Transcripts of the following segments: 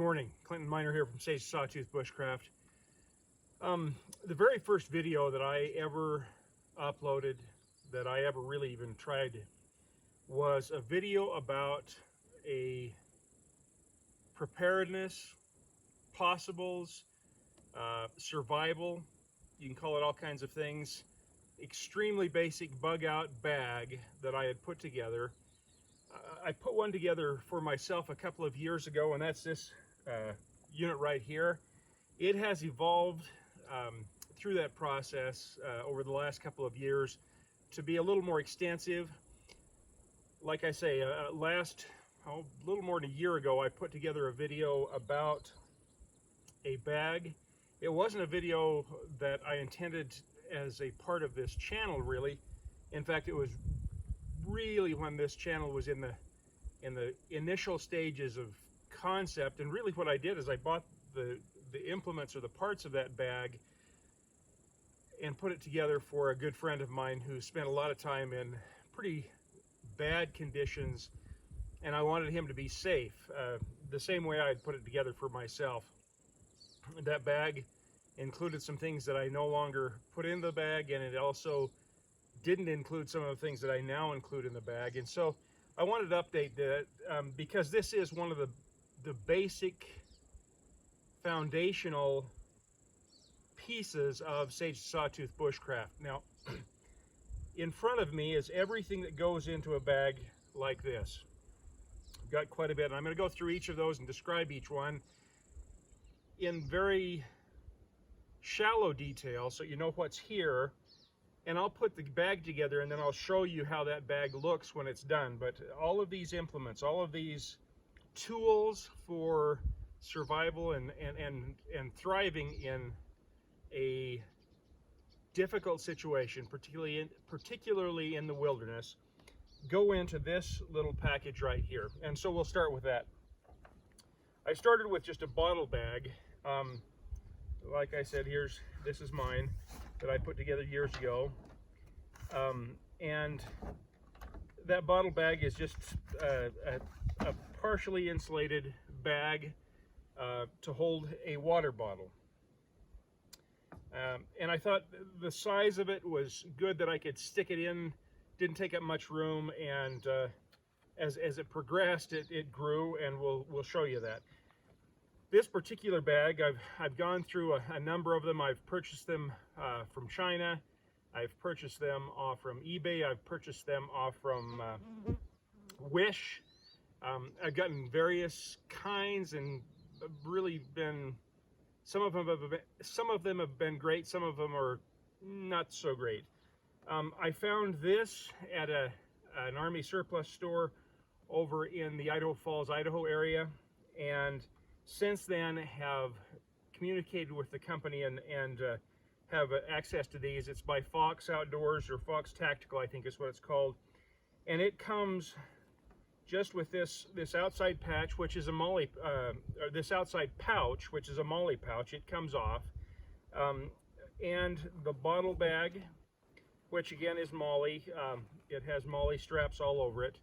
morning, Clinton Miner here from Sawtooth Bushcraft. The very first video that I ever uploaded, that I ever really even tried, was a video about a preparedness, possibles, survival, you can call it all kinds of things, extremely basic bug out bag that I had put together. I put one together for myself a couple of years ago, and that's this unit right here. It has evolved through that process over the last couple of years to be a little more extensive. Like I say, a little more than a year ago, I put together a video about a bag. It wasn't a video that I intended as a part of this channel, really. In fact, it was really when this channel was in the initial stages of concept, and really what I did is I bought the implements or the parts of that bag and put it together for a good friend of mine who spent a lot of time in pretty bad conditions, and I wanted him to be safe the same way I'd put it together for myself. That bag included some things that I no longer put in the bag, and it also didn't include some of the things that I now include in the bag. And so I wanted to update that because this is one of the basic foundational pieces of Sawtooth Bushcraft. Now, in front of me is everything that goes into a bag like this. I've got quite a bit, and I'm going to go through each of those and describe each one in very shallow detail so you know what's here. And I'll put the bag together and then I'll show you how that bag looks when it's done. But all of these implements, all of these tools for survival and thriving in a difficult situation, particularly in the wilderness, go into this little package right here. And so we'll start with that. I started with just a bottle bag. Like I said, this is mine that I put together years ago. And that bottle bag is just a partially insulated bag to hold a water bottle. And I thought the size of it was good, that I could stick it in, didn't take up much room, and as it progressed, it grew, and we'll show you that. This particular bag, I've gone through a number of them. I've purchased them from China. I've purchased them off from eBay. I've purchased them off from Wish. I've gotten various kinds, and really been, some of them have been great. Some of them are not so great. I found this at an Army surplus store over in the Idaho Falls, Idaho area, and since then have communicated with the company and have access to these. It's by Fox Outdoors, or Fox Tactical, I think is what it's called. And it comes just with this outside patch, which is a MOLLE, this outside pouch, which is a MOLLE pouch. It comes off. And the bottle bag, which again is MOLLE. It has MOLLE straps all over it.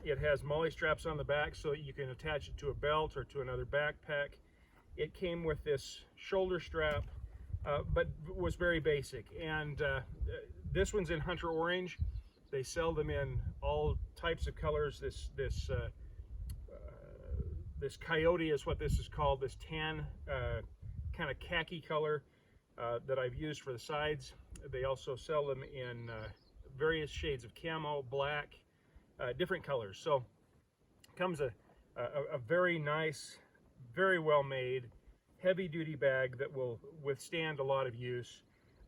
It has MOLLE straps on the back so that you can attach it to a belt or to another backpack. It came with this shoulder strap, but was very basic. And this one's in Hunter Orange. They sell them in all types of colors. This coyote is what this is called, this tan kind of khaki color that I've used for the sides. They also sell them in various shades of camo, black, different colors. So comes a very nice, very well made, heavy duty bag that will withstand a lot of use.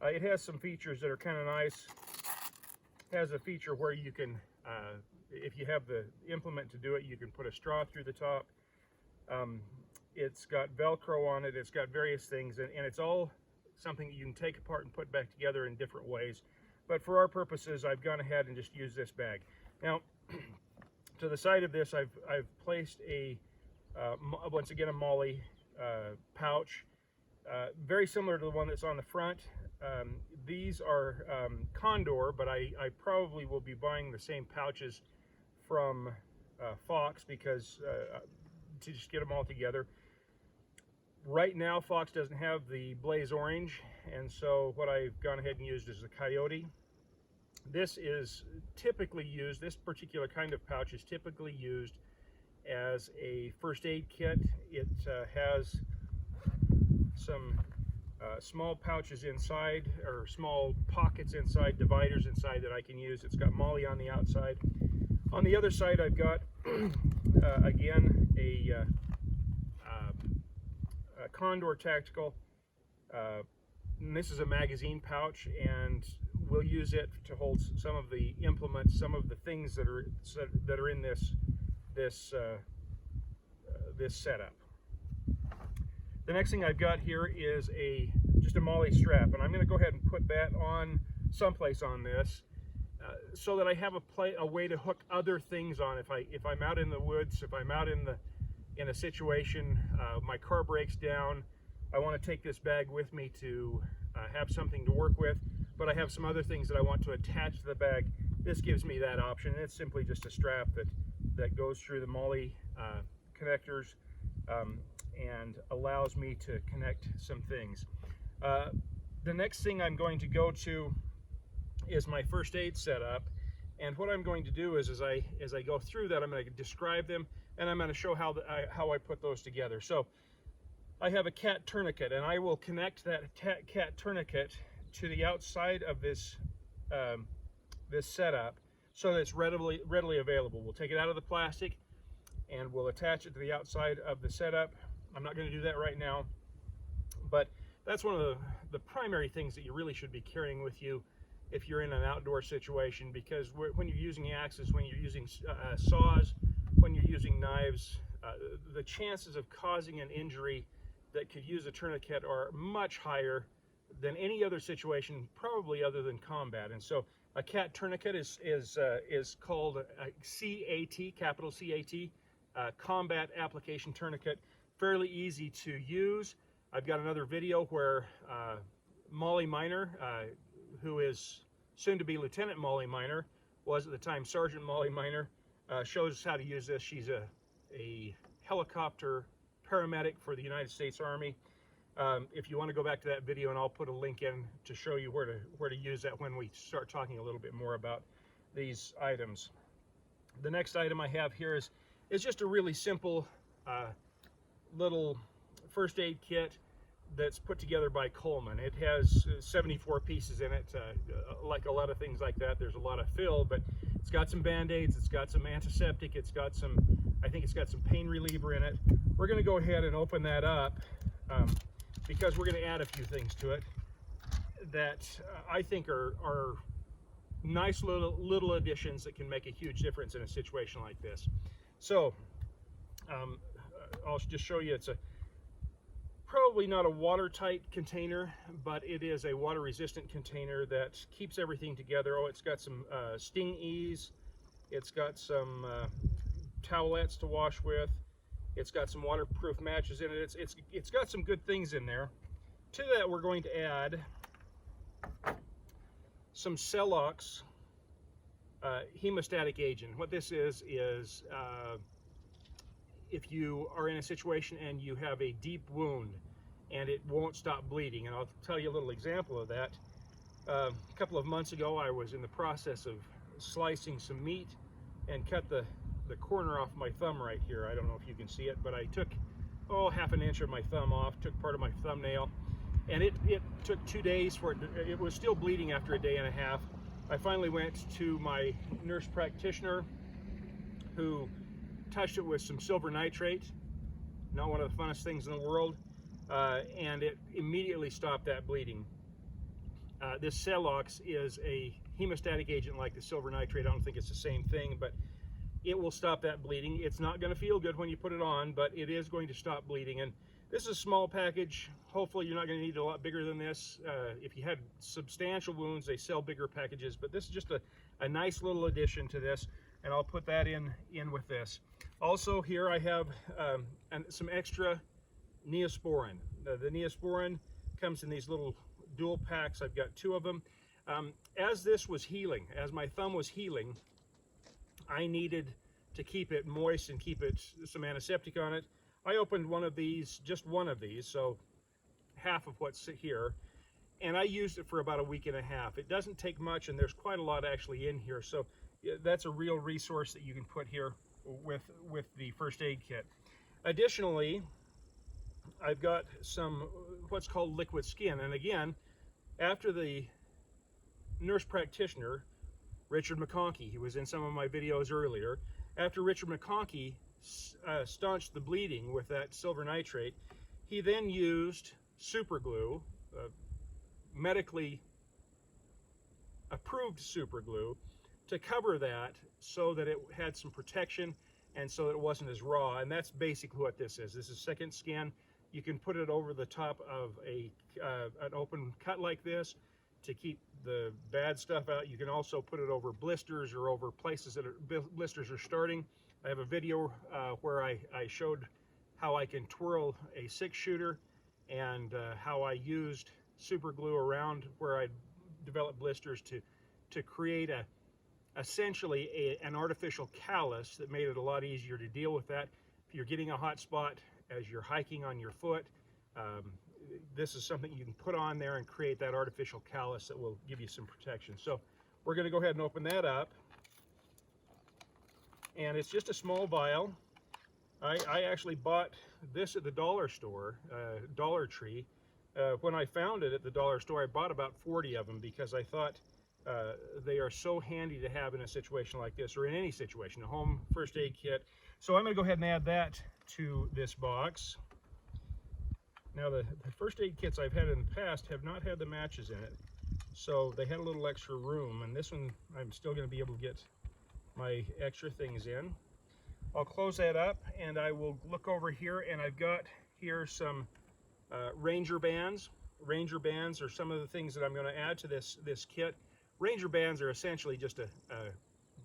It has some features that are kind of nice. It has a feature where you can, if you have the implement to do it, you can put a straw through the top. It's got Velcro on it. It's got various things, and it's all something that you can take apart and put back together in different ways. But for our purposes, I've gone ahead and just used this bag. Now, to the side of this, I've placed once again, a MOLLE pouch, very similar to the one that's on the front. These are Condor, but I probably will be buying the same pouches from Fox, because to just get them all together. Right now, Fox doesn't have the Blaze Orange, and so what I've gone ahead and used is the Coyote. This is typically used, this particular kind of pouch is typically used as a first aid kit. It has some small pouches inside, or small pockets inside, dividers inside that I can use. It's got Molly on the outside. On the other side, I've got, again, a Condor Tactical. And this is a magazine pouch, and we'll use it to hold some of the implements, some of the things that are in this setup. The next thing I've got here is just a Molly strap, and I'm going to go ahead and put that on someplace on this so that I have a way to hook other things on. If I'm out in the woods, if I'm out in a situation, my car breaks down, I want to take this bag with me to have something to work with, but I have some other things that I want to attach to the bag. This gives me that option. It's simply just a strap that goes through the Molly connectors and allows me to connect some things. The next thing I'm going to go to is my first aid setup, and what I'm going to do is as I go through that, I'm going to describe them, and I'm going to show how I put those together. So I have a cat tourniquet, and I will connect that cat tourniquet to the outside of this this setup so that it's readily available. We'll take it out of the plastic and we'll attach it to the outside of the setup. I'm not going to do that right now, but that's one of the primary things that you really should be carrying with you if you're in an outdoor situation, because when you're using axes, when you're using saws, when you're using knives, the chances of causing an injury that could use a tourniquet are much higher than any other situation, probably other than combat. And so a cat tourniquet is called a CAT, capital CAT, Combat Application Tourniquet. Fairly easy to use. I've got another video where Molly Miner, who is soon to be Lieutenant Molly Miner, was at the time Sergeant Molly Miner, shows us how to use this. She's a helicopter paramedic for the United States Army. If you want to go back to that video, and I'll put a link in to show you where to use that when we start talking a little bit more about these items. The next item I have here is just a really simple little first aid kit that's put together by Coleman. It has 74 pieces in it. Like a lot of things like that, there's a lot of fill, but it's got some band-aids, it's got some antiseptic, I think it's got some pain reliever in it. We're going to go ahead and open that up because we're going to add a few things to it that I think are nice little additions that can make a huge difference in a situation like this. So I'll just show you. It's probably not a watertight container, but it is a water resistant container that keeps everything together. Oh, it's got some Sting Ease, it's got some towelettes to wash with, it's got some waterproof matches in it. It's got some good things in there. To that, we're going to add some Celox hemostatic agent. What this is if you are in a situation and you have a deep wound and it won't stop bleeding, and I'll tell you a little example of that. A couple of months ago, I was in the process of slicing some meat and cut the corner off my thumb right here. I don't know if you can see it, but I took half an inch of my thumb off, took part of my thumbnail, and it took 2 days for it was still bleeding after a day and a half. I finally went to my nurse practitioner, who touched it with some silver nitrate, not one of the funnest things in the world, and it immediately stopped that bleeding. This Celox is a hemostatic agent like the silver nitrate. I don't think it's the same thing, but it will stop that bleeding. It's not going to feel good when you put it on, but it is going to stop bleeding. And this is a small package. Hopefully you're not going to need a lot bigger than this. If you had substantial wounds, they sell bigger packages, but this is just a nice little addition to this, and I'll put that in with this. Also, here I have some extra Neosporin. The Neosporin comes in these little dual packs. I've got 2 of them. As this was healing, as my thumb was healing, I needed to keep it moist and keep it some antiseptic on it. I opened one of these, just one of these, so half of what's here, and I used it for about a week and a half. It doesn't take much, and there's quite a lot actually in here, so that's a real resource that you can put here with the first aid kit. Additionally, I've got some what's called liquid skin, and again, after the nurse practitioner Richard McConkey, he was in some of my videos earlier, after Richard McConkey staunched the bleeding with that silver nitrate, he then used super glue, medically approved super glue, to cover that so that it had some protection and so that it wasn't as raw. And that's basically what this is. This is second skin. You can put it over the top of an open cut like this to keep the bad stuff out. You can also put it over blisters or over places that blisters are starting. I have a video where I showed how I can twirl a 6-shooter and how I used super glue around where I developed blisters to create essentially an artificial callus that made it a lot easier to deal with that. If you're getting a hot spot as you're hiking on your foot, this is something you can put on there and create that artificial callus that will give you some protection. So we're going to go ahead and open that up. And it's just a small vial. I actually bought this at the dollar store, Dollar Tree. When I found it at the dollar store, I bought about 40 of them because I thought they are so handy to have in a situation like this, or in any situation, a home first aid kit. So I'm going to go ahead and add that to this box. Now the first aid kits I've had in the past have not had the matches in it, so they had a little extra room, and this one I'm still going to be able to get my extra things in. I'll close that up and I will look over here, and I've got here some Ranger bands. Ranger bands are some of the things that I'm going to add to this kit. Ranger bands are essentially just a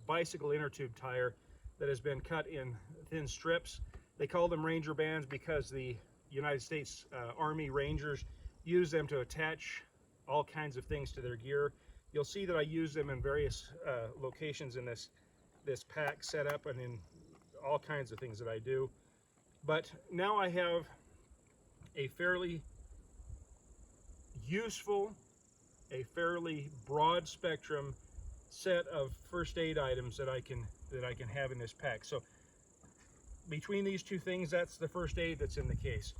bicycle inner tube tire that has been cut in thin strips. They call them Ranger bands because the United States Army Rangers use them to attach all kinds of things to their gear. You'll see that I use them in various locations in this pack setup and in all kinds of things that I do. But now I have a fairly useful, a fairly broad spectrum set of first aid items that I can have in this pack. So between these two things, that's the first aid that's in the case.